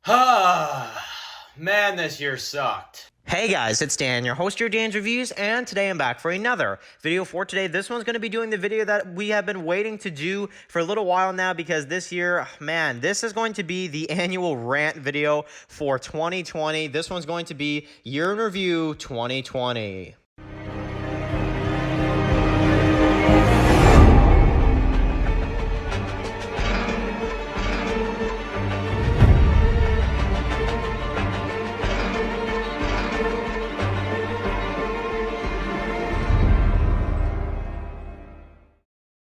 Man, this year sucked. Hey guys, it's Dan, your host of your Dan's Reviews, and today I'm back for another video for today. This one's going to be doing the video that we have been waiting to do for a little while now because this year, man, this is going to be the annual rant video for 2020. This one's going to be Year in Review 2020.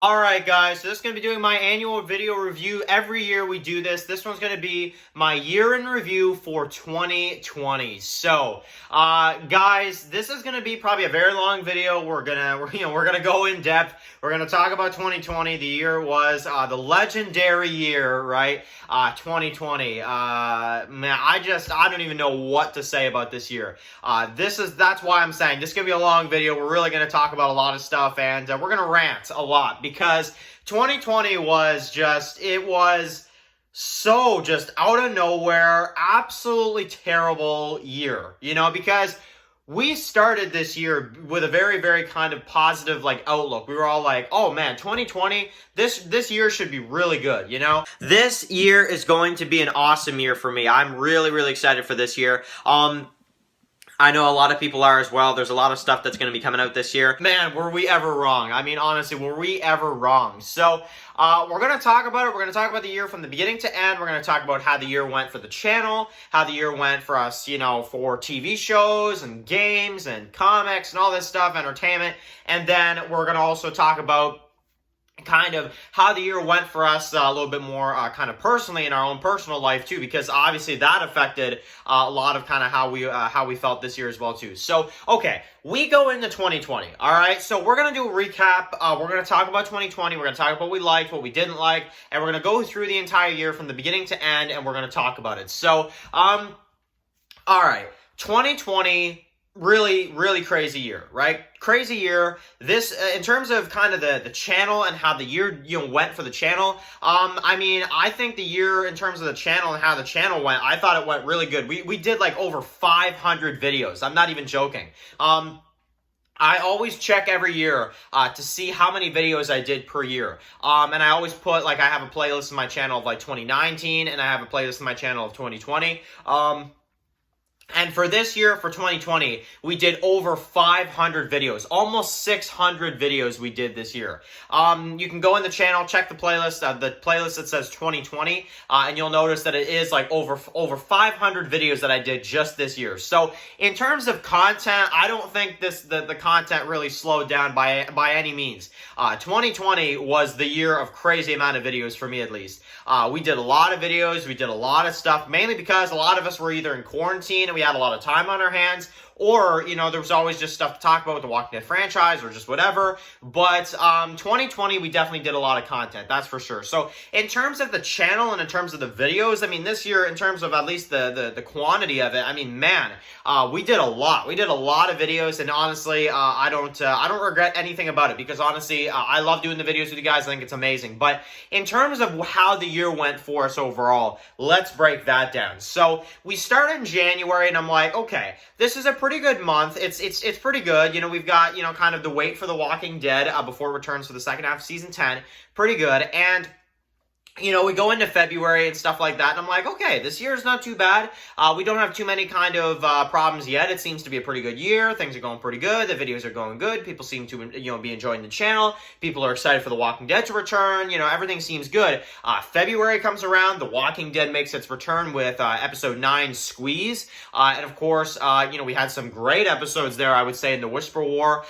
Alright guys, so this is going to be doing my annual video review. Every year we do this. This one's going to be my year in review for 2020. So, guys, this is going to be probably a very long video. We're gonna go in depth. We're going to talk about 2020. The year was the legendary year, right? 2020. Man, I don't even know what to say about this year. That's why I'm saying this is going to be a long video. We're really going to talk about a lot of stuff, and we're going to rant a lot because 2020 was just out of nowhere, absolutely terrible year, because we started this year with a very, very kind of positive, outlook. We were all like, oh man, 2020, this year should be really good, This year is going to be an awesome year for me. I'm really, really excited for this year. I know a lot of people are as well. There's a lot of stuff that's going to be coming out this year. Man, were we ever wrong? I mean, honestly, were we ever wrong? So, we're going to talk about it. We're going to talk about the year from the beginning to end. We're going to talk about how the year went for the channel, how the year went for us, for TV shows and games and comics and all this stuff, entertainment. And then we're going to also talk about kind of how the year went for us a little bit more kind of personally in our own personal life too, because obviously that affected a lot of kind of how we felt this year as well too. So, okay, we go into 2020, all right? So we're going to do a recap. We're going to talk about 2020. We're going to talk about what we liked, what we didn't like, and we're going to go through the entire year from the beginning to end, and we're going to talk about it. So, all right, 2020... really, really crazy year, right? Crazy year. This, in terms of kind of the channel and how the year, went for the channel, I mean, I think the year in terms of the channel and how the channel went, I thought it went really good. We did like over 500 videos. I'm not even joking. I always check every year to see how many videos I did per year. And I always put, I have a playlist in my channel of 2019, and I have a playlist in my channel of 2020. And for this year, for 2020, we did over 500 videos, almost 600 videos we did this year. You can go in the channel, check the playlist that says 2020, and you'll notice that it is over 500 videos that I did just this year. So in terms of content, I don't think the content really slowed down by any means. 2020 was the year of crazy amount of videos for me, at least. We did a lot of videos, we did a lot of stuff, mainly because a lot of us were either in quarantine and we had a lot of time on our hands, or, there was always just stuff to talk about with the Walking Dead franchise or just whatever. But 2020, we definitely did a lot of content, that's for sure. So in terms of the channel and in terms of the videos, I mean, this year, in terms of at least the quantity of it, I mean, man, we did a lot. We did a lot of videos, and honestly, I don't regret anything about it, because honestly, I love doing the videos with you guys. I think it's amazing. But in terms of how the year went for us overall, let's break that down. So we start in January, and I'm like, okay, this is a pretty good month. It's pretty good. We've got, kind of the wait for The Walking Dead before it returns for the second half of season 10. Pretty good. And we go into February and stuff like that, and I'm like, okay, this year is not too bad. We don't have too many kind of problems yet. It seems to be a pretty good year. Things are going pretty good. The videos are going good. People seem to, be enjoying the channel. People are excited for The Walking Dead to return. Everything seems good. February comes around. The Walking Dead makes its return with episode 9, Squeeze. And of course, we had some great episodes there, I would say, in the Whisper War.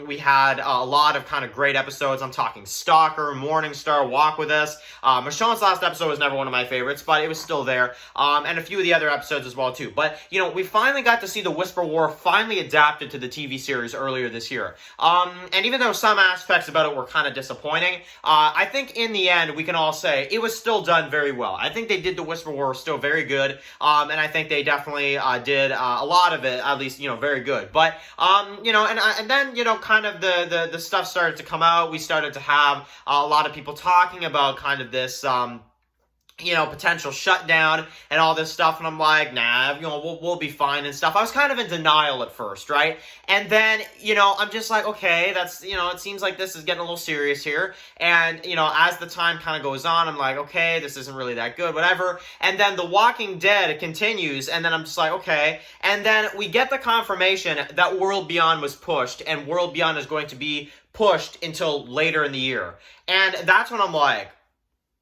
We had a lot of kind of great episodes. I'm talking Stalker, Morningstar, Walk With Us. Michonne's last episode was never one of my favorites, but it was still there, and a few of the other episodes as well, too. But, we finally got to see the Whisper War finally adapted to the TV series earlier this year. And even though some aspects about it were kind of disappointing, I think in the end, we can all say it was still done very well. I think they did the Whisper War still very good, and I think they definitely did a lot of it, at least, very good. But, and then, kind of the stuff started to come out. We started to have a lot of people talking about kind of this, potential shutdown and all this stuff. And I'm like, nah, we'll be fine and stuff. I was kind of in denial at first, right? And then, I'm just like, okay, that's, it seems like this is getting a little serious here. And, as the time kind of goes on, I'm like, okay, this isn't really that good, whatever. And then The Walking Dead continues. And then I'm just like, okay. And then we get the confirmation that World Beyond was pushed, and World Beyond is going to be pushed until later in the year. And that's when I'm like,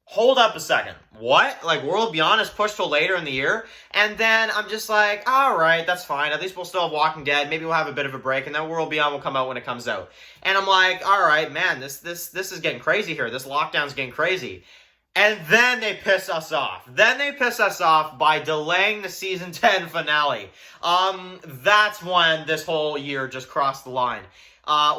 hold up a second. What? Like, World Beyond is pushed till later in the year? And then I'm just like, all right, that's fine. At least we'll still have Walking Dead. Maybe we'll have a bit of a break, and then World Beyond will come out when it comes out. And I'm like, all right, man, this is getting crazy here. This lockdown's getting crazy. And then they piss us off. Then they piss us off by delaying the season 10 finale. That's when this whole year just crossed the line.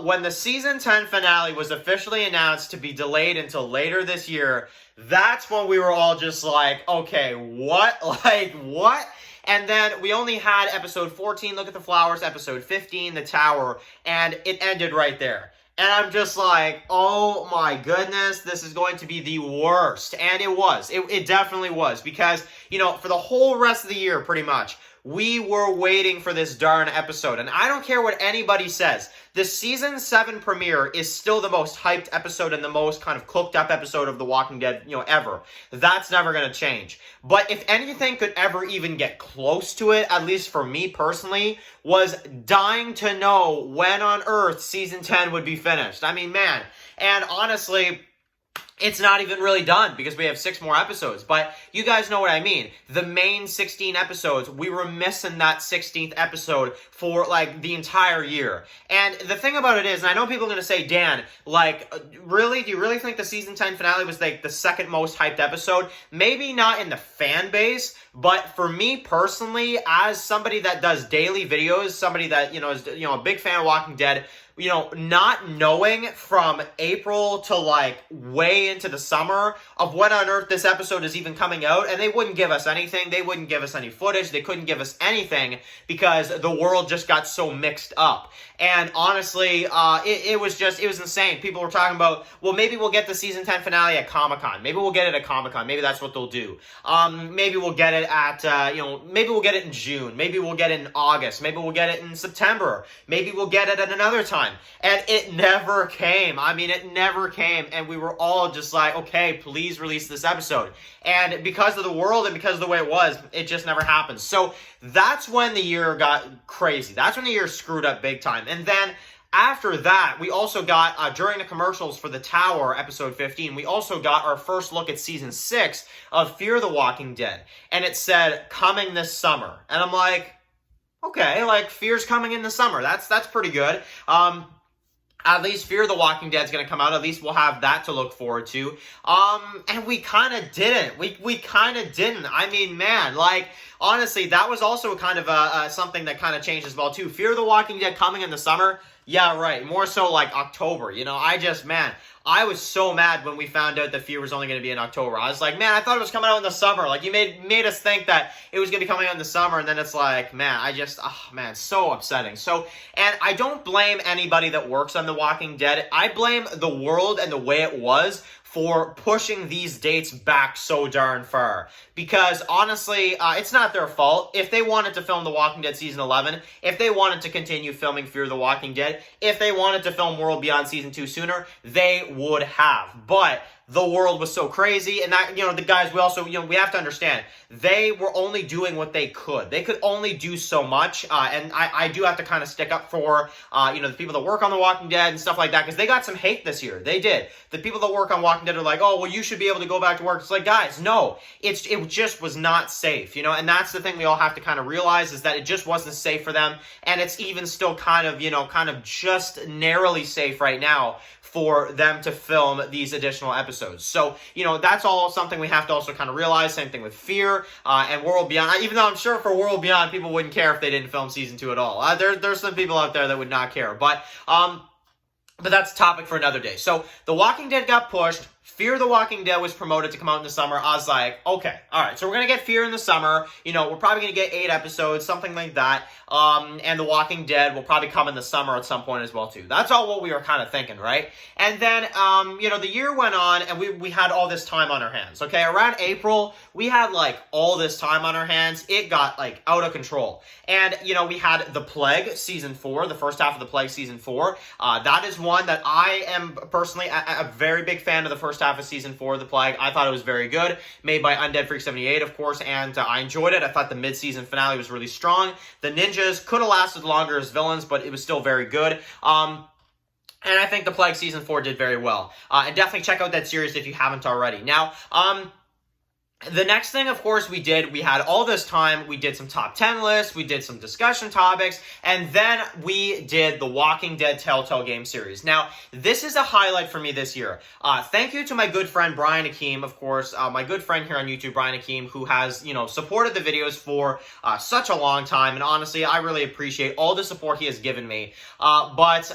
When the season 10 finale was officially announced to be delayed until later this year, that's when we were all just like, okay, what? Like, what? And then we only had episode 14, Look at the Flowers, episode 15, The Tower, and it ended right there. And I'm just like, oh my goodness, this is going to be the worst. And it was. It definitely was. Because, for the whole rest of the year, pretty much, we were waiting for this darn episode. And I don't care what anybody says. The season 7 premiere is still the most hyped episode and the most kind of cooked up episode of The Walking Dead, ever. That's never going to change. But if anything could ever even get close to it, at least for me personally, was dying to know when on earth season 10 would be finished. I mean, man. And honestly, it's not even really done because we have 6 more episodes. But you guys know what I mean. The main 16 episodes, we were missing that 16th episode for, like, the entire year. And the thing about it is, and I know people are going to say, Dan, like, really? Do you really think the season 10 finale was, like, the second most hyped episode? Maybe not in the fan base, but for me personally, as somebody that does daily videos, somebody that, is, a big fan of Walking Dead, not knowing from April to, like, way into the summer of when on earth this episode is even coming out, and they wouldn't give us anything, they wouldn't give us any footage, they couldn't give us anything, because the world just got so mixed up. And honestly, it was insane. People were talking about, well, maybe we'll get the season 10 finale at Comic-Con. Maybe we'll get it at Comic-Con. Maybe that's what they'll do. Maybe we'll get it at, maybe we'll get it in June. Maybe we'll get it in August. Maybe we'll get it in September. Maybe we'll get it at another time. And it never came. I mean, it never came. And we were all just like, okay, please release this episode. And because of the world and because of the way it was, it just never happened. So that's when the year got crazy. That's when the year screwed up big time. And then after that, we also got, during the commercials for The Tower, episode 15, we also got our first look at season 6 of Fear the Walking Dead. And it said, coming this summer. And I'm like, okay, like, Fear's coming in the summer. That's pretty good. At least Fear the Walking Dead's going to come out. At least we'll have that to look forward to. And we kind of didn't. We kind of didn't. I mean, man, like, honestly, that was also kind of something that kind of changed as well, too. Fear the Walking Dead coming in the summer. Yeah, right. More so like October. I was so mad when we found out that Fear was only going to be in October. I was like, man, I thought it was coming out in the summer. Like, you made us think that it was going to be coming out in the summer, and then it's like, man, so upsetting. So, and I don't blame anybody that works on The Walking Dead. I blame the world and the way it was for pushing these dates back so darn far. Because, honestly, it's not their fault. If they wanted to film The Walking Dead Season 11, if they wanted to continue filming Fear the Walking Dead, if they wanted to film World Beyond Season 2 sooner, they would have. But the world was so crazy, and that, the guys, we also, we have to understand, they were only doing what they could. They could only do so much, and I do have to kind of stick up for, the people that work on The Walking Dead and stuff like that, because they got some hate this year. They did. The people that work on Walking Dead are like, oh, well, you should be able to go back to work. It's like, guys, no, it just was not safe, and that's the thing we all have to kind of realize, is that it just wasn't safe for them, and it's even still kind of just narrowly safe right now for them to film these additional episodes. So, that's all something we have to also kind of realize. Same thing with Fear and World Beyond. Even though I'm sure for World Beyond, people wouldn't care if they didn't film season 2 at all. There's some people out there that would not care. But that's a topic for another day. So, The Walking Dead got pushed. Fear the Walking Dead was promoted to come out in the summer. I was like, okay, all right, so we're going to get Fear in the summer. You know, we're probably going to get 8 episodes, something like that. And The Walking Dead will probably come in the summer at some point as well, too. That's all what we were kind of thinking, right? And then, you know, the year went on, and we had all this time on our hands, okay? Around April, we had, like, all this time on our hands. It got, like, out of control. And, you know, we had The Plague Season 4, the first half of The Plague Season 4. That is one that I am personally a very big fan of the first half of Season 4 of The Plague. I thought it was very good. Made by Undead Freak 78, of course, and I enjoyed it. I thought the mid-season finale was really strong. The ninjas could have lasted longer as villains, but it was still very good. And I think The Plague Season 4 did very well. And definitely check out that series if you haven't already. Now, the next thing, of course, we had all this time, we did some top 10 lists, we did some discussion topics, and then we did the Walking Dead Telltale game series. Now, this is a highlight for me this year. Thank you to my good friend Brian Akeem, of course, my good friend here on YouTube, Brian Akeem, who has, you know, supported the videos for such a long time, and honestly, I really appreciate all the support he has given me. But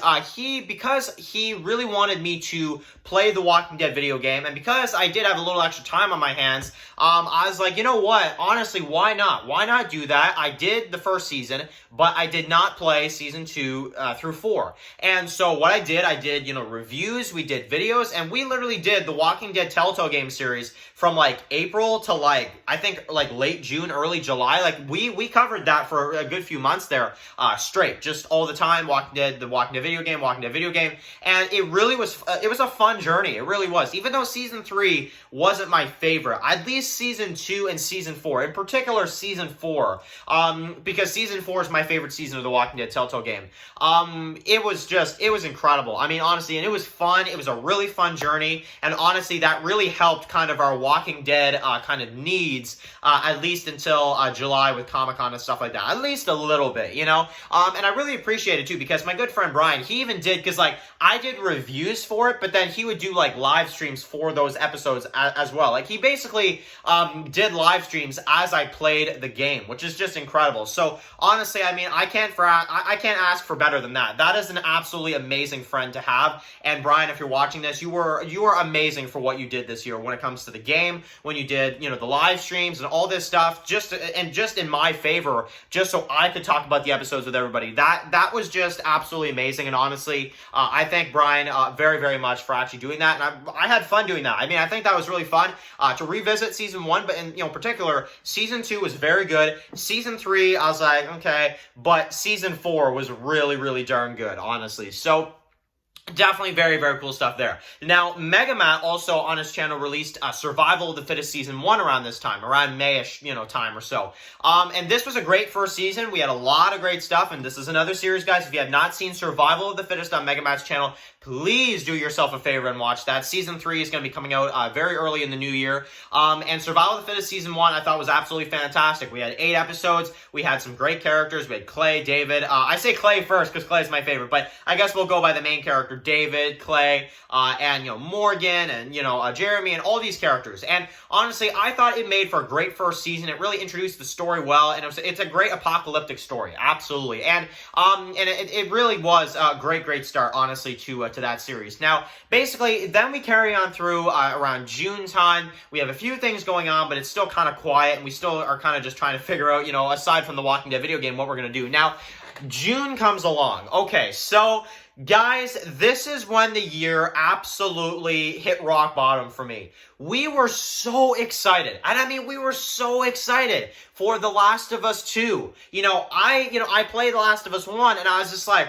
because he really wanted me to play the Walking Dead video game, and because I did have a little extra time on my hands, I was like, you know what? Honestly, why not? Why not do that? I did the first season, but I did not play season 2 through 4. And so what I did, you know, reviews, we did videos, and we literally did the Walking Dead Telltale game series from like April to like, I think like late June, early July. Like we covered that for a good few months there, straight, just all the time. The Walking Dead video game. And it really was, it was a fun journey. It really was. Even though season 3 wasn't my favorite, at least season 2 and season 4, in particular season 4, because season 4 is my favorite season of the Walking Dead Telltale game. It was incredible. I mean, honestly, and it was fun. It was a really fun journey, and honestly, that really helped kind of our Walking Dead kind of needs, at least until July with Comic-Con and stuff like that. At least a little bit, you know? And I really appreciate it too, because my good friend Brian, he even did, because like, I did reviews for it, but then he would do like live streams for those episodes as well. Like, he basically did live streams as I played the game, which is just incredible. So honestly, I mean, I can't ask for better than that. That is an absolutely amazing friend to have. And Brian, if you're watching this, you were amazing for what you did this year when it comes to the game, when you did, you know, the live streams and all this stuff, just in my favor, just so I could talk about the episodes with everybody. That was just absolutely amazing. And honestly, I thank Brian very, very much for actually doing that. And I had fun doing that. I mean, I think that was really fun to revisit season 1, but in, you know, particular, season 2 was very good. Season 3, I was like, okay, but season 4 was really, really darn good, honestly. So definitely very, very cool stuff there. Now, Megamat also on his channel released Survival of the Fittest Season 1 around this time, around May-ish, you know, time or so. And this was a great first season. We had a lot of great stuff, and this is another series, guys. If you have not seen Survival of the Fittest on Megamat's channel, please do yourself a favor and watch that. Season 3 is going to be coming out very early in the new year. And Survival of the Fittest Season 1 I thought was absolutely fantastic. We had 8 episodes. We had some great characters. We had Clay, David. I say Clay first because Clay is my favorite, but I guess we'll go by the main character, David, Clay, and, you know, Morgan, and, you know, Jeremy, and all these characters. And honestly, I thought it made for a great first season. It really introduced the story well, and it's a great apocalyptic story, absolutely. And it really was a great start, honestly, to that series. Now, basically, then we carry on through around June time. We have a few things going on, but it's still kind of quiet, and we still are kind of just trying to figure out, you know, aside from the Walking Dead video game, what we're going to do. Now, June comes along. Okay, so guys, this is when the year absolutely hit rock bottom for me. We were so excited. And I mean, we were so excited for The Last of Us 2. I played The Last of Us 1, and I was just like,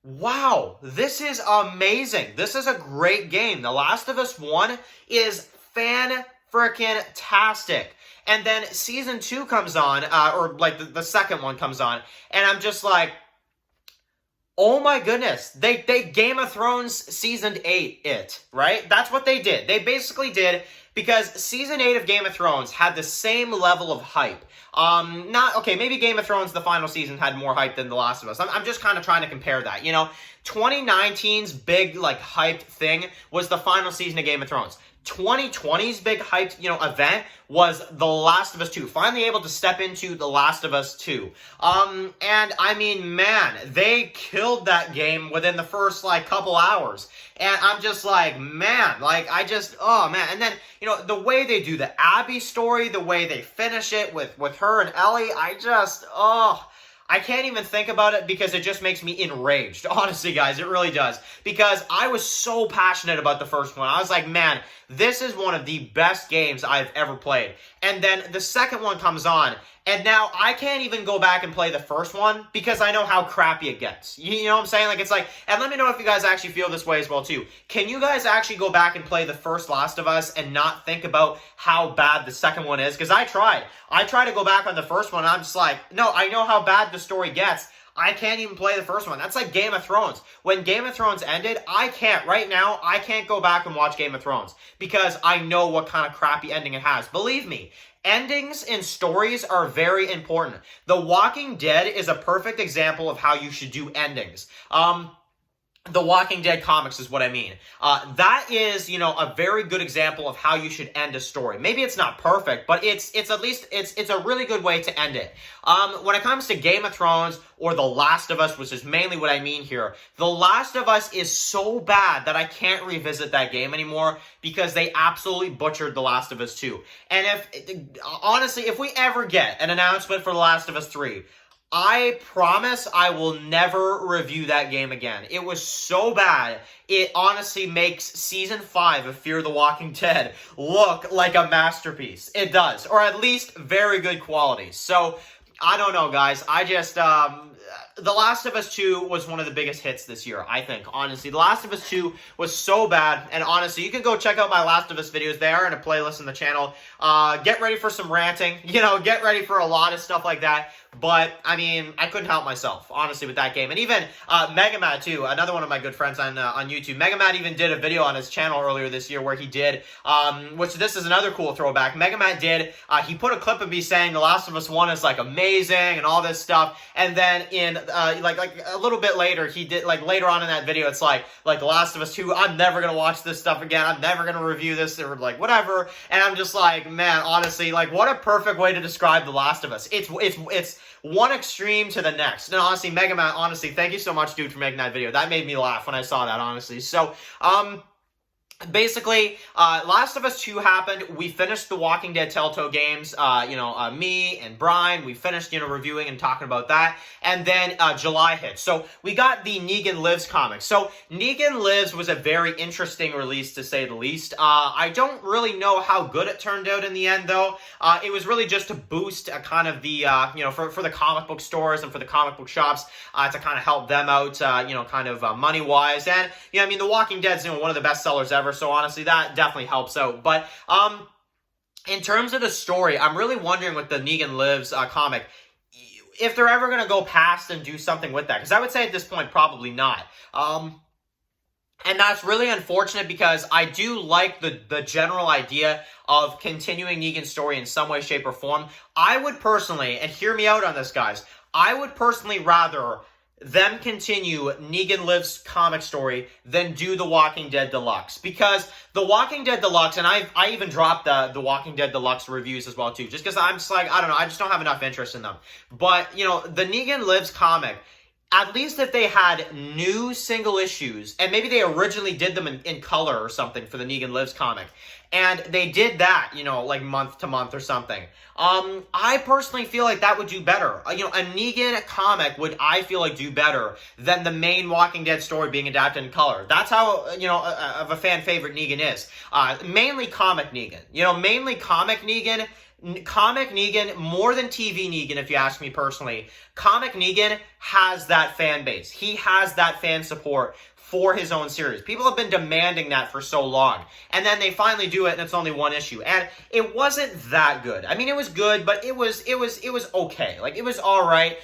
wow, this is amazing. This is a great game. The Last of Us 1 is fan-frickin-tastic. And then Season 2 comes on, or like the second one comes on, and I'm just like, oh my goodness, they Game of Thrones Season 8 it, right? That's what they did. They basically did, because Season 8 of Game of Thrones had the same level of hype. Maybe Game of Thrones, the final season, had more hype than The Last of Us. I'm just kind of trying to compare that, you know? 2019's big, like, hyped thing was the final season of Game of Thrones. 2020's big hyped, event was The Last of Us 2. Finally able to step into The Last of Us 2. And I mean, man, they killed that game within the first, couple hours. And I'm just like, man, oh, man. And then, the way they do the Abby story, the way they finish it with her and Ellie, I can't even think about it because it just makes me enraged. Honestly, guys, it really does. Because I was so passionate about the first one. I was like, man, this is one of the best games I've ever played. And then the second one comes on, and now I can't even go back and play the first one because I know how crappy it gets. You know what I'm saying? And let me know if you guys actually feel this way as well, too. Can you guys actually go back and play the first Last of Us and not think about how bad the second one is? Because I tried. I tried to go back on the first one, and I'm just like, no, I know how bad the story gets. I can't even play the first one. That's like Game of Thrones. When Game of Thrones ended, right now, I can't go back and watch Game of Thrones because I know what kind of crappy ending it has. Believe me, endings in stories are very important. The Walking Dead is a perfect example of how you should do endings. The Walking Dead comics is what I mean. That is, a very good example of how you should end a story. Maybe it's not perfect, but it's at least, it's a really good way to end it. When it comes to Game of Thrones or The Last of Us, which is mainly what I mean here, The Last of Us is so bad that I can't revisit that game anymore because they absolutely butchered The Last of Us 2. And honestly, if we ever get an announcement for The Last of Us 3, I promise I will never review that game again. It was so bad, it honestly makes Season 5 of Fear the Walking Dead look like a masterpiece. It does, or at least very good quality. So, I don't know, guys. I just, The Last of Us 2 was one of the biggest hits this year, I think, honestly. The Last of Us 2 was so bad, and honestly, you can go check out my Last of Us videos. They are in a playlist on the channel. Get ready for some ranting, get ready for a lot of stuff like that. But, I mean, I couldn't help myself, honestly, with that game. And even Megamad, too, another one of my good friends on YouTube. Megamad even did a video on his channel earlier this year where he did, which this is another cool throwback. Megamad did, he put a clip of me saying The Last of Us 1 is, amazing and all this stuff. And then in, a little bit later, he did, later on in that video, it's like The Last of Us 2, I'm never going to watch this stuff again. I'm never going to review this or, whatever. And I'm just like, man, honestly, what a perfect way to describe The Last of Us. It's one extreme to the next. And honestly, Megaman, thank you so much, dude, for making that video. That made me laugh when I saw that, honestly. So, basically, Last of Us 2 happened. We finished the Walking Dead Telltale games. Me and Brian, we finished, reviewing and talking about that. And then July hit. So we got the Negan Lives comic. So Negan Lives was a very interesting release, to say the least. I don't really know how good it turned out in the end, though. It was really just to boost kind of the, for the comic book stores and for the comic book shops to kind of help them out, money-wise. And, The Walking Dead's, one of the best sellers ever. So honestly, that definitely helps out. But in terms of the story, I'm really wondering with the Negan Lives comic, if they're ever going to go past and do something with that. Because I would say at this point, probably not. And that's really unfortunate because I do like the general idea of continuing Negan's story in some way, shape, or form. I would personally, and hear me out on this, guys, I would personally rather them continue Negan Lives comic story than do The Walking Dead Deluxe. Because The Walking Dead Deluxe, and I even dropped the Walking Dead Deluxe reviews as well too, just because I'm just I don't know, I just don't have enough interest in them. But, the Negan Lives comic, at least if they had new single issues, and maybe they originally did them in color or something for the Negan Lives comic, and they did that, month to month or something. I personally feel like that would do better. A Negan comic would, I feel like, do better than the main Walking Dead story being adapted in color. That's how, of a fan favorite Negan is. Mainly comic Negan. Mainly comic Negan. Comic Negan, more than TV Negan, if you ask me personally. Comic Negan has that fan base. He has that fan support for his own series. People have been demanding that for so long. And then they finally do it, and it's only one issue. And it wasn't that good. I mean, it was good, but it was okay. It was alright.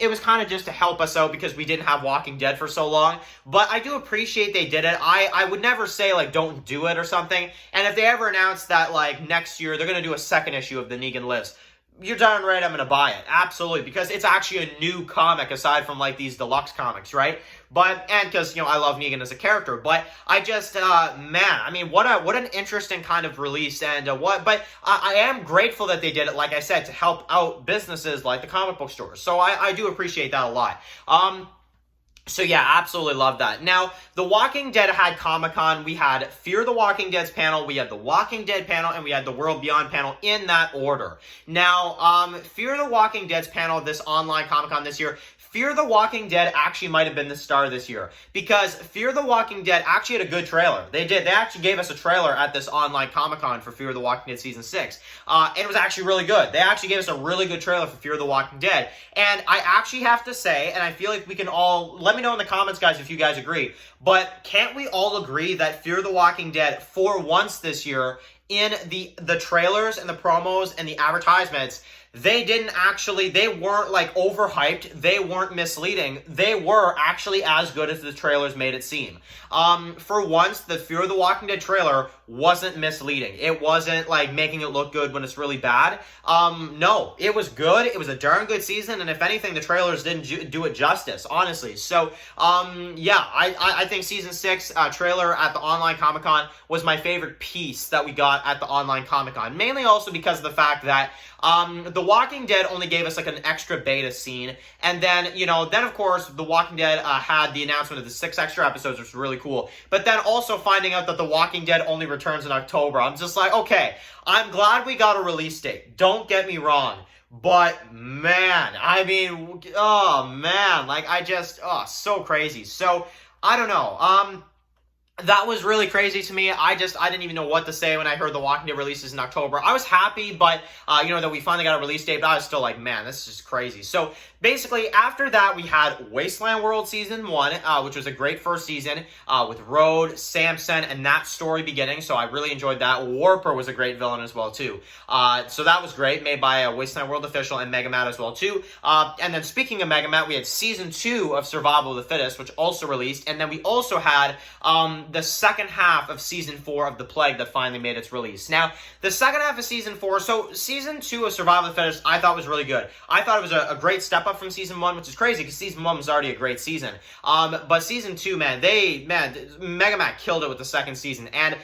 It was kind of just to help us out because we didn't have Walking Dead for so long. But I do appreciate they did it. I would never say, don't do it or something. And if they ever announce that, next year, they're going to do a second issue of the Negan Lives, you're darn right I'm gonna buy it. Absolutely. Because it's actually a new comic aside from like these deluxe comics, right? But, and because, I love Negan as a character, but I just, man, I mean, what an interesting kind of release, and but I am grateful that they did it, like I said, to help out businesses like the comic book stores. So I do appreciate that a lot. So yeah, absolutely love that. Now, The Walking Dead had Comic-Con. We had Fear the Walking Dead's panel, we had the Walking Dead panel, and we had the World Beyond panel in that order. Now, Fear the Walking Dead's panel, this online Comic-Con this year, Fear the Walking Dead actually might have been the star this year, because Fear the Walking Dead actually had a good trailer. They did. They actually gave us a trailer at this online Comic-Con for Fear the Walking Dead Season 6. And it was actually really good. They actually gave us a really good trailer for Fear the Walking Dead. And I actually have to say, and I feel like we can all, let me know in the comments, guys, if you guys agree, but can't we all agree that Fear the Walking Dead, for once this year, in the trailers and the promos and the advertisements, they weren't like overhyped, they weren't misleading, they were actually as good as the trailers made it seem. For once, the Fear the Walking Dead trailer wasn't misleading. It wasn't like making it look good when it's really bad. No, it was good. It was a darn good season, and if anything, the trailers didn't do it justice, honestly. So, yeah, I think Season 6 trailer at the online Comic-Con was my favorite piece that we got at the online Comic-Con, mainly also because of the fact that The Walking Dead only gave us like an extra beta scene, and then, then of course, The Walking Dead had the announcement of the 6 extra episodes, which was really cool, but then also finding out that The Walking Dead only returns in October, I'm just like, okay, I'm glad we got a release date, don't get me wrong, but man, I mean, oh man, like so crazy. So, I don't know, that was really crazy to me. I didn't even know what to say when I heard The Walking Dead releases in October. I was happy, but, that we finally got a release date, but I was still like, man, this is just crazy. So, basically, after that, we had Wasteland World Season 1, which was a great first season, with Road, Samson, and that story beginning, so I really enjoyed that. Warper was a great villain as well, too. So that was great, made by a Wasteland World official and Megamat as well, too. And then, speaking of Megamat, we had Season 2 of Survival of the Fittest, which also released, and then we also had, the second half of Season 4 of The Plague that finally made its release. Now, the second half of Season 4, so Season 2 of Survival of the Fittest, I thought was really good. I thought it was a great step up from Season 1, which is crazy, because Season 1 was already a great season. But Season 2, Megamat killed it with the second season, and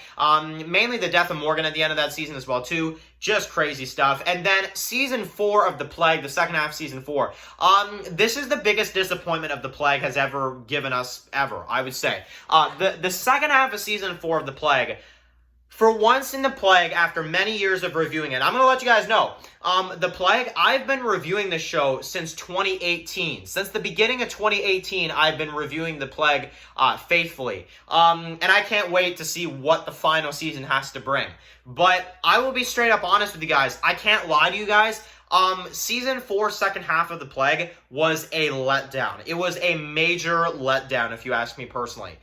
mainly the death of Morgan at the end of that season as well, too. Just crazy stuff. And then Season 4 of The Plague, the second half of Season 4. This is the biggest disappointment of The Plague has ever given us, ever, I would say. The second half of Season 4 of The Plague, for once in The Plague, after many years of reviewing it, I'm going to let you guys know, The Plague, I've been reviewing this show since 2018. Since the beginning of 2018, I've been reviewing The Plague faithfully. And I can't wait to see what the final season has to bring. But I will be straight up honest with you guys. I can't lie to you guys. Season 4, second half of The Plague was a letdown. It was a major letdown, if you ask me personally.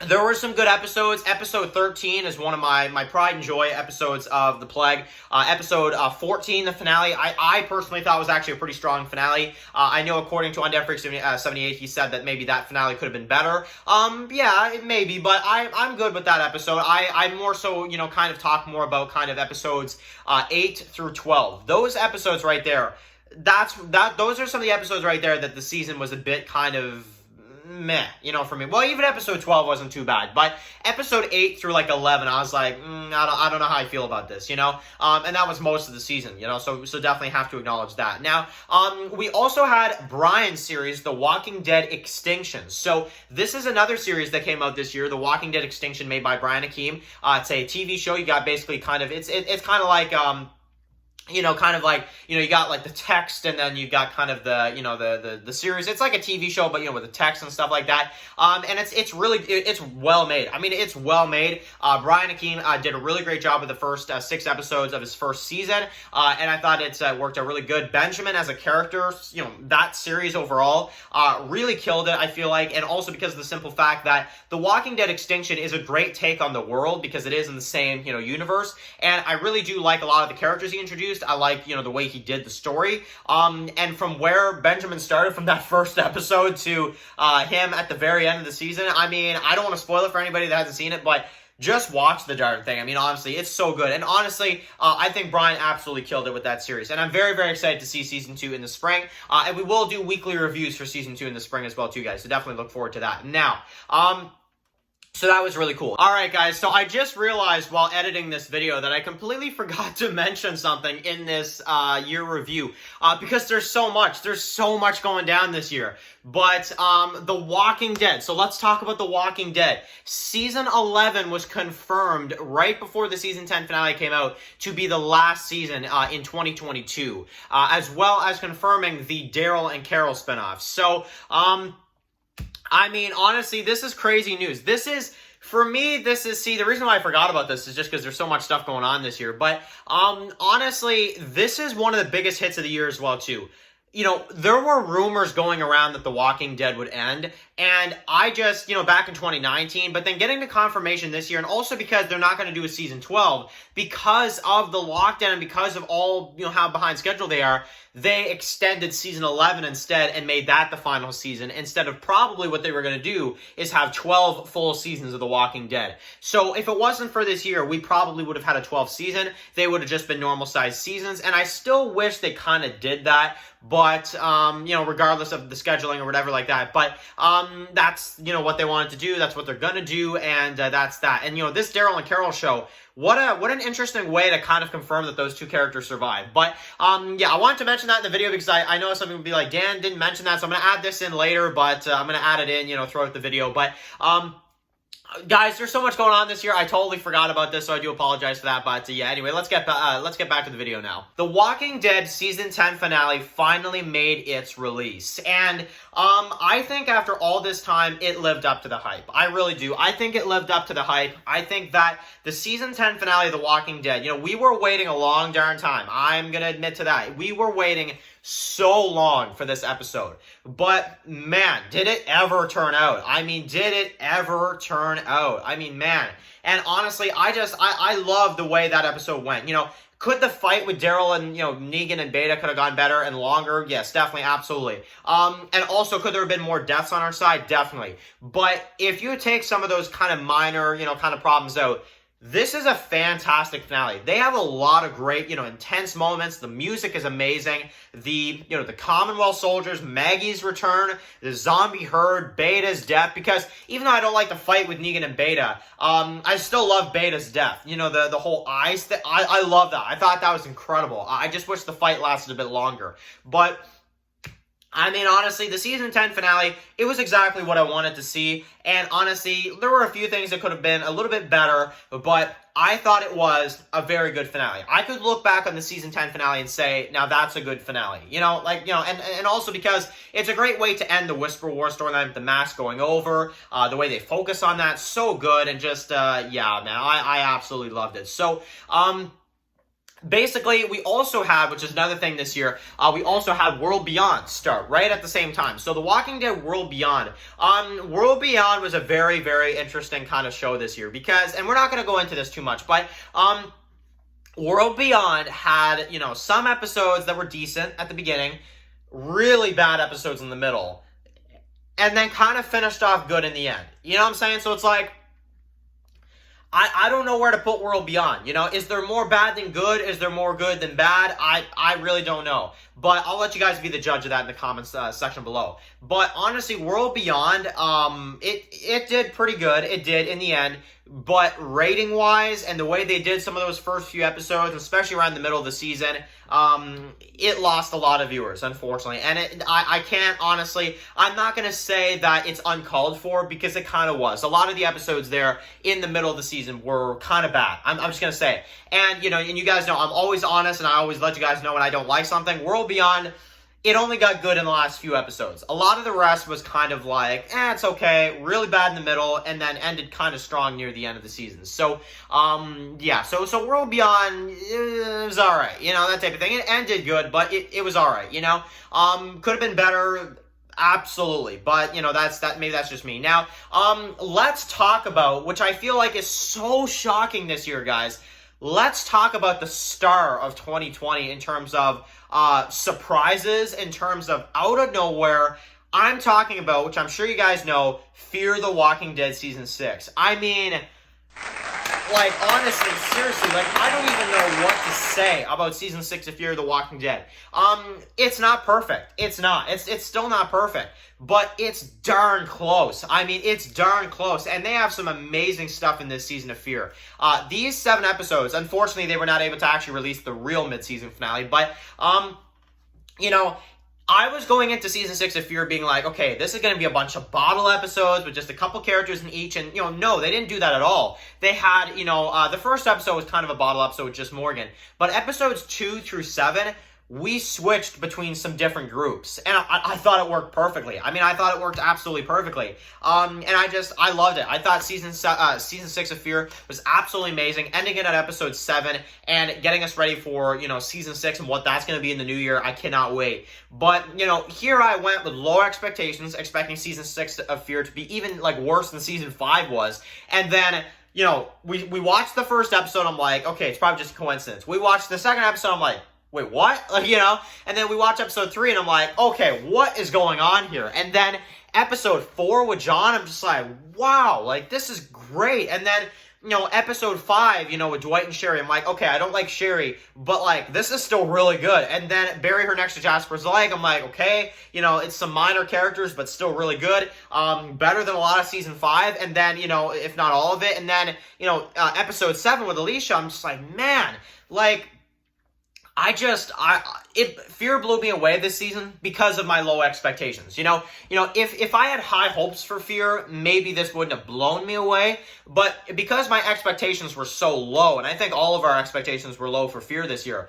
There were some good episodes. Episode 13 is one of my pride and joy episodes of The Plague. Episode 14, the finale, I personally thought was actually a pretty strong finale. I know according to Undead Freak 78, he said that maybe that finale could have been better. Yeah, maybe, but I'm good with that episode. I more so, kind of talk more about kind of episodes 8 through 12. Those episodes right there, those are some of the episodes right there that the season was a bit kind of meh, for me. Well, even episode 12 wasn't too bad, but episode 8 through like 11, I was like, I don't know how I feel about this, and that was most of the season, so definitely have to acknowledge that. Now, we also had Brian's series, The Walking Dead Extinction. So this is another series that came out this year, The Walking Dead Extinction, made by Brian Hakeem. It's a TV show. You got basically kind of, it's kind of like, you got like the text, and then you got kind of the series. It's like a TV show, but with the text and stuff like that. And it's well made. I mean, it's well made. Brian Hakeem did a really great job with the first 6 episodes of his first season, and I thought it worked out really good. Benjamin as a character, that series overall really killed it, I feel like, and also because of the simple fact that The Walking Dead Extinction is a great take on the world, because it is in the same universe, and I really do like a lot of the characters he introduced. I like, the way he did the story. And from where Benjamin started from that first episode to him at the very end of the season, I mean, I don't want to spoil it for anybody that hasn't seen it, but just watch the darn thing. I mean, honestly, it's so good. And honestly, I think Brian absolutely killed it with that series. And I'm very, very excited to see Season 2 in the spring. And we will do weekly reviews for Season 2 in the spring as well, too, guys. So definitely look forward to that. Now, so that was really cool. All right, guys, so I just realized while editing this video that I completely forgot to mention something in this year review because there's so much going down this year. But The Walking Dead. So let's talk about The Walking Dead. Season 11 was confirmed right before the Season 10 finale came out to be the last season in 2022, as well as confirming the Daryl and Carol spinoff. So, I mean, honestly, this is crazy news. For me, see, the reason why I forgot about this is just because there's so much stuff going on this year. But, honestly, this is one of the biggest hits of the year as well, too. You know, there were rumors going around that The Walking Dead would end, and I just, back in 2019, but then getting the confirmation this year, and also because they're not going to do a season 12, because of the lockdown and because of all, how behind schedule they are, they extended season 11 instead and made that the final season, instead of probably what they were going to do is have 12 full seasons of The Walking Dead. So if it wasn't for this year, we probably would have had a 12th season. They would have just been normal sized seasons, and I still wish they kind of did that. But, regardless of the scheduling or whatever like that. But, that's, what they wanted to do. That's what they're going to do. And that's that. And, this Daryl and Carol show, what an interesting way to kind of confirm that those two characters survive. But, I wanted to mention that in the video because I know something would be like, Dan didn't mention that. So I'm going to add this in later, but I'm going to add it in, throughout the video. But, guys, there's so much going on this year. I totally forgot about this, so I do apologize for that. But yeah, anyway, let's get back to the video now. The Walking Dead season 10 finale finally made its release, and I think after all this time, it lived up to the hype. I really do. I think it lived up to the hype. I think that the season 10 finale of The Walking Dead, we were waiting a long darn time. I'm gonna admit to that. We were waiting so long for this episode. But, man, did it ever turn out? I mean, did it ever turn out? I mean, man. And honestly, I love the way that episode went. Could the fight with Daryl and, Negan and Beta could have gone better and longer? Yes, definitely, absolutely. And also, could there have been more deaths on our side? Definitely. But if you take some of those kind of minor, kind of problems out, this is a fantastic finale. They have a lot of great, intense moments. The music is amazing. The Commonwealth soldiers, Maggie's return, the zombie herd, Beta's death. Because even though I don't like the fight with Negan and Beta, I still love Beta's death. The whole eyes thing. I love that. I thought that was incredible. I just wish the fight lasted a bit longer. But I mean, honestly, the season 10 finale, it was exactly what I wanted to see. And honestly, there were a few things that could have been a little bit better, but I thought it was a very good finale. I could look back on the season 10 finale and say, now that's a good finale. And also because it's a great way to end the Whisper War storyline with the mask going over, the way they focus on that, so good. And just, yeah, man, I absolutely loved it. So, basically, we also had, which is another thing this year, we also had World Beyond start right at the same time. So The Walking Dead World Beyond. World Beyond was a very, very interesting kind of show this year because, and we're not going to go into this too much, but World Beyond had, some episodes that were decent at the beginning, really bad episodes in the middle, and then kind of finished off good in the end. You know what I'm saying? So it's like, I don't know where to put World Beyond. Is there more bad than good? Is there more good than bad? I really don't know. But I'll let you guys be the judge of that in the comments section below. But honestly, World Beyond, it did pretty good. It did in the end. But rating-wise and the way they did some of those first few episodes, especially around the middle of the season, it lost a lot of viewers, unfortunately. And I can't, honestly, I'm not going to say that it's uncalled for because it kind of was. A lot of the episodes there in the middle of the season were kind of bad. I'm just going to say it. And, and you guys know, I'm always honest and I always let you guys know when I don't like something. World Beyond, it only got good in the last few episodes. A lot of the rest was kind of like, it's okay, really bad in the middle, and then ended kind of strong near the end of the season. So, yeah, so World Beyond was alright, that type of thing. It ended good, but it was alright, could have been better, absolutely, but, maybe that's just me. Now, let's talk about, which I feel like is so shocking this year, guys. Let's talk about the star of 2020 in terms of surprises, in terms of out of nowhere. I'm talking about, which I'm sure you guys know, Fear the Walking Dead Season 6. I mean, Like, honestly, seriously, like, I don't even know what to say about season 6 of Fear the Walking Dead. It's not perfect. It's not. It's still not perfect. But it's darn close. I mean, it's darn close. And they have some amazing stuff in this season of Fear. These 7 episodes, unfortunately, they were not able to actually release the real mid-season finale. But, you know, I was going into season 6 of Fear being like, okay, this is going to be a bunch of bottle episodes with just a couple characters in each. And, you know, no, they didn't do that at all. They had, you know, the first episode was kind of a bottle episode with just Morgan. But episodes 2 through 7, we switched between some different groups. And I thought it worked perfectly. I mean, I thought it worked absolutely perfectly. And I loved it. I thought season 6 of Fear was absolutely amazing. Ending it at episode 7 and getting us ready for, you know, season 6 and what that's going to be in the new year. I cannot wait. But, you know, here I went with low expectations, expecting season 6 of Fear to be even, like, worse than season 5 was. And then, you know, we watched the first episode. I'm like, okay, it's probably just a coincidence. We watched the second episode. I'm like, wait, what? Like, you know? And then we watch episode 3 and I'm like, okay, what is going on here? And then episode 4 with John, I'm just like, wow, like, this is great. And then, you know, episode 5, you know, with Dwight and Sherry, I'm like, okay, I don't like Sherry, but, like, this is still really good. And then bury her next to Jasper's leg, I'm like, okay, you know, it's some minor characters, but still really good. Better than a lot of season 5, and then, you know, if not all of it. And then, you know, episode 7 with Alicia, I'm just like, man, like, Fear blew me away this season because of my low expectations. You know, if I had high hopes for Fear, maybe this wouldn't have blown me away. But because my expectations were so low, and I think all of our expectations were low for Fear this year,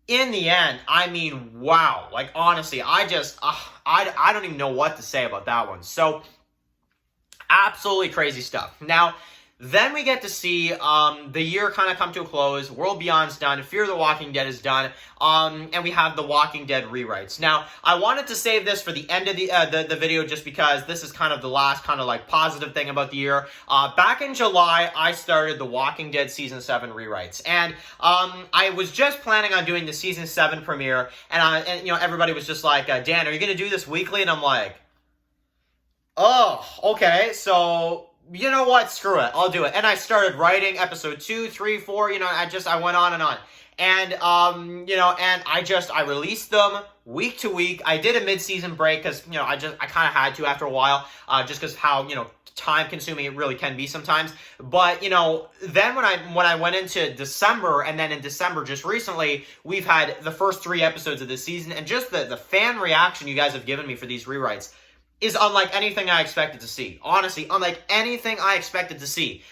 in the end, I mean, wow. Like, honestly, I don't even know what to say about that one. So, absolutely crazy stuff. Now, then we get to see the year kind of come to a close. World Beyond's done. Fear the Walking Dead is done. And we have the Walking Dead rewrites. Now, I wanted to save this for the end of the video just because this is kind of the last kind of like positive thing about the year. Back in July, I started the Walking Dead Season 7 rewrites. And I was just planning on doing the Season 7 premiere. And you know, everybody was just like, Dan, are you going to do this weekly? And I'm like, oh, okay, so you know what? Screw it. I'll do it. And I started writing episode 2, 3, 4, you know, I went on and on. And, you know, and I released them week to week. I did a mid-season break because, you know, I kind of had to after a while, just because how, you know, time consuming it really can be sometimes. But, you know, then when I went into December, and then in December just recently, we've had the first 3 episodes of this season, and just the fan reaction you guys have given me for these rewrites is unlike anything I expected to see. Honestly, unlike anything I expected to see.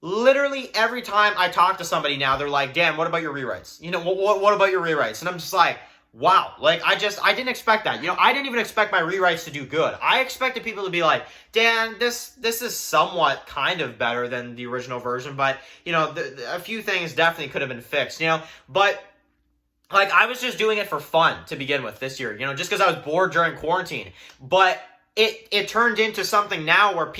Literally every time I talk to somebody now, they're like, Dan, what about your rewrites? You know, what about your rewrites? And I'm just like, wow. Like, I didn't expect that. You know, I didn't even expect my rewrites to do good. I expected people to be like, Dan, this is somewhat kind of better than the original version, but, you know, a few things definitely could have been fixed, you know? But like, I was just doing it for fun to begin with this year, you know, just because I was bored during quarantine. But it turned into something now where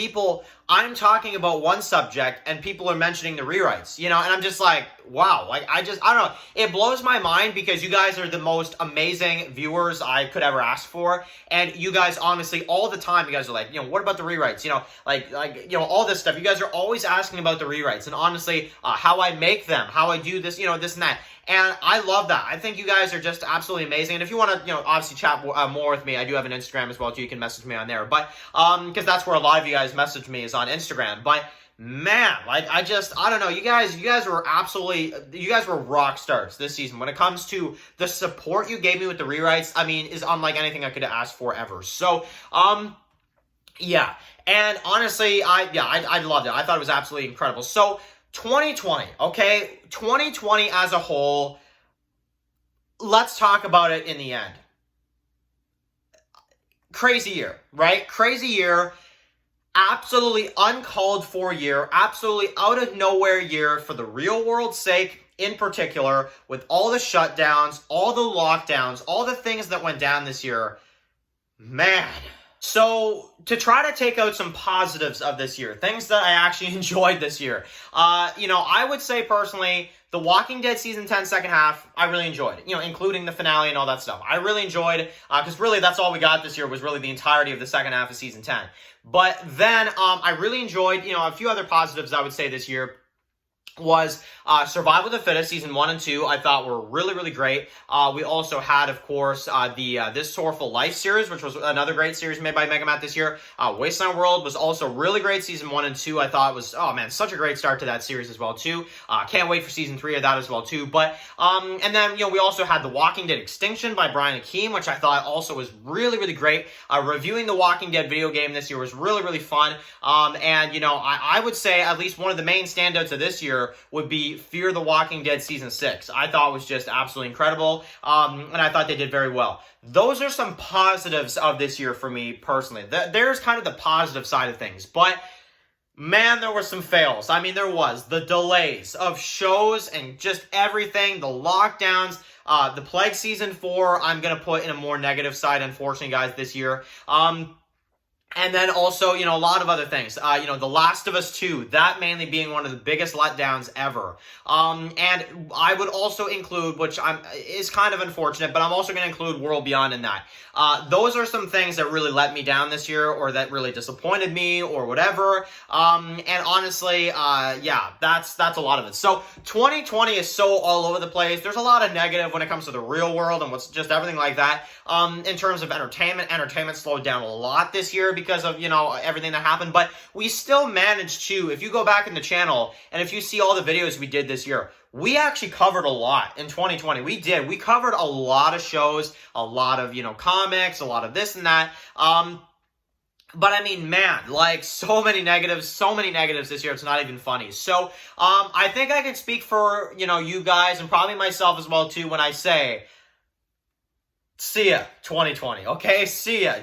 I'm talking about one subject and people are mentioning the rewrites, you know, and I'm just like, wow, like, I don't know. It blows my mind because you guys are the most amazing viewers I could ever ask for. And you guys, honestly, all the time, you guys are like, you know, what about the rewrites? You know, like, you know, all this stuff. You guys are always asking about the rewrites and honestly, how I make them, how I do this, you know, this and that. And I love that. I think you guys are just absolutely amazing. And if you want to, you know, obviously chat more with me, I do have an Instagram as well, too. You can message me on there. But, because that's where a lot of you guys message me is on Instagram. But, man, like, I don't know. You guys were rock stars this season. When it comes to the support you gave me with the rewrites, I mean, is unlike anything I could have asked for ever. So, yeah. And honestly, I loved it. I thought it was absolutely incredible. So, 2020, okay? 2020 as a whole, let's talk about it in the end. Crazy year, right? Crazy year. Absolutely uncalled for year. Absolutely out of nowhere year for the real world's sake in particular, with all the shutdowns, all the lockdowns, all the things that went down this year. Man. So, to try to take out some positives of this year, things that I actually enjoyed this year, you know, I would say personally, The Walking Dead Season 10 second half, I really enjoyed, you know, including the finale and all that stuff. I really enjoyed, because really that's all we got this year was really the entirety of the second half of Season 10. But then, I really enjoyed, you know, a few other positives I would say this year. was Survival of the Fittest Season 1 and 2. I thought were really, really great. We also had, of course, the This Sorrowful Life series, which was another great series made by Megamat this year. Wasteland World was also really great. Season 1 and 2, I thought was, oh man, such a great start to that series as well, too. Can't wait for Season 3 of that as well, too. But, and then, you know, we also had The Walking Dead Extinction by Brian Akeem, which I thought also was really, really great. Reviewing the Walking Dead video game this year was really, really fun. And, you know, I would say at least one of the main standouts of this year would be Fear the Walking Dead Season 6. I thought was just absolutely incredible, and I thought they did very well. Those are some positives of this year for me personally. There's kind of the positive side of things, but man, there were some fails. I mean, there was the delays of shows and just everything, the lockdowns, the Plague Season 4, I'm going to put in a more negative side, unfortunately, guys, this year. And then also, you know, a lot of other things. You know, The Last of Us 2, that mainly being one of the biggest letdowns ever. And I would also include, which is kind of unfortunate, but I'm also going to include World Beyond in that. Those are some things that really let me down this year, or that really disappointed me, or whatever. And honestly, yeah, that's a lot of it. So 2020 is so all over the place. There's a lot of negative when it comes to the real world and what's just everything like that. In terms of entertainment slowed down a lot this year because of, you know, everything that happened, but we still managed to, if you go back in the channel and if you see all the videos we did this year, we actually covered a lot in 2020. We covered a lot of shows, a lot of, you know, comics, a lot of this and that. But I mean, man, like so many negatives this year, it's not even funny. So, I think I can speak for, you know, you guys and probably myself as well too when I say, see ya, 2020, okay? See ya.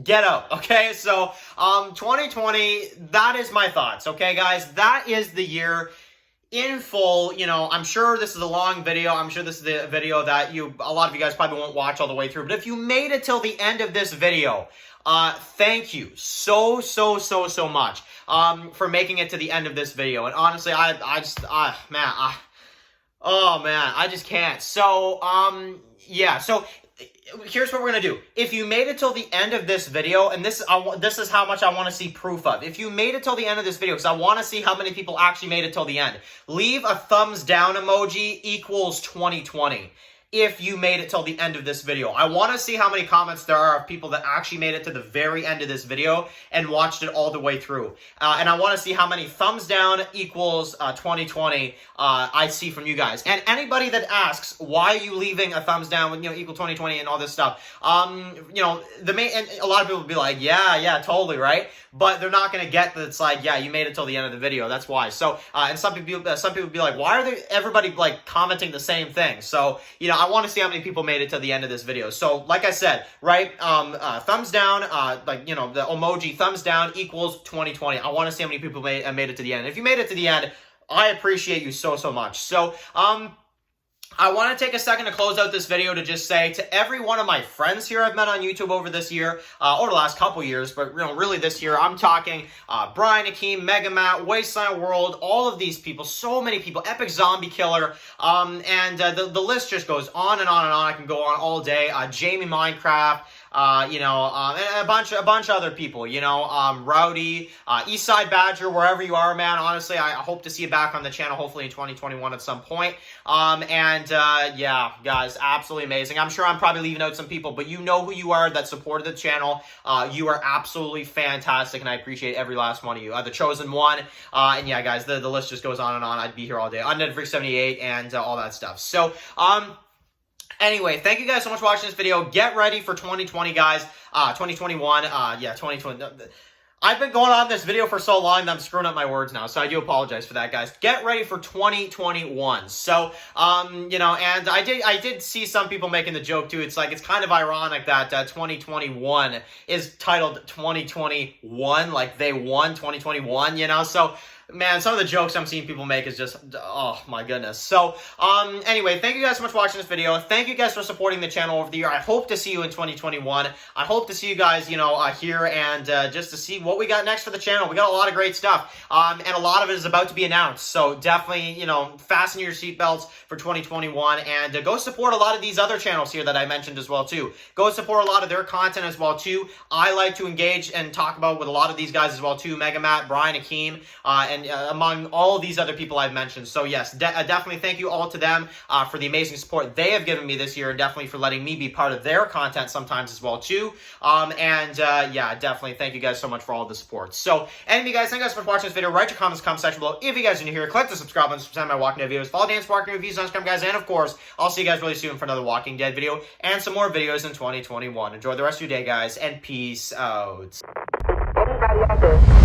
Get out, okay? So, 2020, that is my thoughts, okay, guys? That is the year in full. You know, I'm sure this is a long video. I'm sure this is the video that a lot of you guys probably won't watch all the way through. But if you made it till the end of this video, thank you so much, for making it to the end of this video. And honestly, I just can't. So, yeah, so here's what we're gonna do. If you made it till the end of this video, and this is how much I want to see proof of. If you made it till the end of this video, because I want to see how many people actually made it till the end, leave a thumbs down emoji equals 2020. If you made it till the end of this video, I want to see how many comments there are of people that actually made it to the very end of this video and watched it all the way through. And I want to see how many thumbs down equals 2020 I see from you guys. And anybody that asks, why are you leaving a thumbs down with, you know, equal 2020 and all this stuff? You know, and a lot of people will be like, yeah, totally, right? But they're not going to get that it's like, yeah, you made it till the end of the video. That's why. So, and some people be like, why are everybody like commenting the same thing? So, you know, I want to see how many people made it to the end of this video. So, like I said, right, thumbs down, like, you know, the emoji thumbs down equals 2020. I want to see how many people made it to the end. If you made it to the end, I appreciate you so much. So, I want to take a second to close out this video to just say to every one of my friends here I've met on YouTube over this year, over the last couple years, but, you know, really this year, I'm talking Brian Akeem, Megamat, Wasteland World, all of these people, so many people, Epic Zombie Killer, and the list just goes on and on and on. I can go on all day. Jamie Minecraft, you know, and a bunch of other people, you know, Rowdy, Eastside Badger, wherever you are, man. Honestly, I hope to see you back on the channel, hopefully in 2021 at some point. Yeah, guys, absolutely amazing. I'm sure I'm probably leaving out some people, but you know who you are that supported the channel. You are absolutely fantastic, and I appreciate every last one of you. The Chosen One, and yeah, guys, the list just goes on and on. I'd be here all day. Undead Freak 78 and all that stuff. So, anyway, thank you guys so much for watching this video. Get ready for 2020, guys. 2021, yeah, 2020. I've been going on this video for so long that I'm screwing up my words now, so I do apologize for that, guys. Get ready for 2021. So, you know, and I did see some people making the joke, too. It's like, it's kind of ironic that 2021 is titled 2021, like they won 2021, you know? So, man, some of the jokes I'm seeing people make is just, oh my goodness. So, anyway, thank you guys so much for watching this video. Thank you guys for supporting the channel over the year. I hope to see you in 2021. I hope to see you guys, you know, here and just to see what we got next for the channel. We got a lot of great stuff, and a lot of it is about to be announced. So definitely, you know, fasten your seatbelts for 2021 and go support a lot of these other channels here that I mentioned as well, too. Go support a lot of their content as well, too. I like to engage and talk about with a lot of these guys as well, too. Megamat, Brian Akeem, and and among all of these other people I've mentioned. So yes, definitely thank you all to them for the amazing support they have given me this year, and definitely for letting me be part of their content sometimes as well too. Yeah, definitely thank you guys so much for all the support. So anyway, guys, thank you guys for watching this video. Write your comments in the comment section below. If you guys are new here, click the subscribe button to subscribe to my Walking Dead videos. Follow Dan's Walking Reviews on Instagram, guys, and of course, I'll see you guys really soon for another Walking Dead video and some more videos in 2021. Enjoy the rest of your day, guys, and peace out. Anybody out there?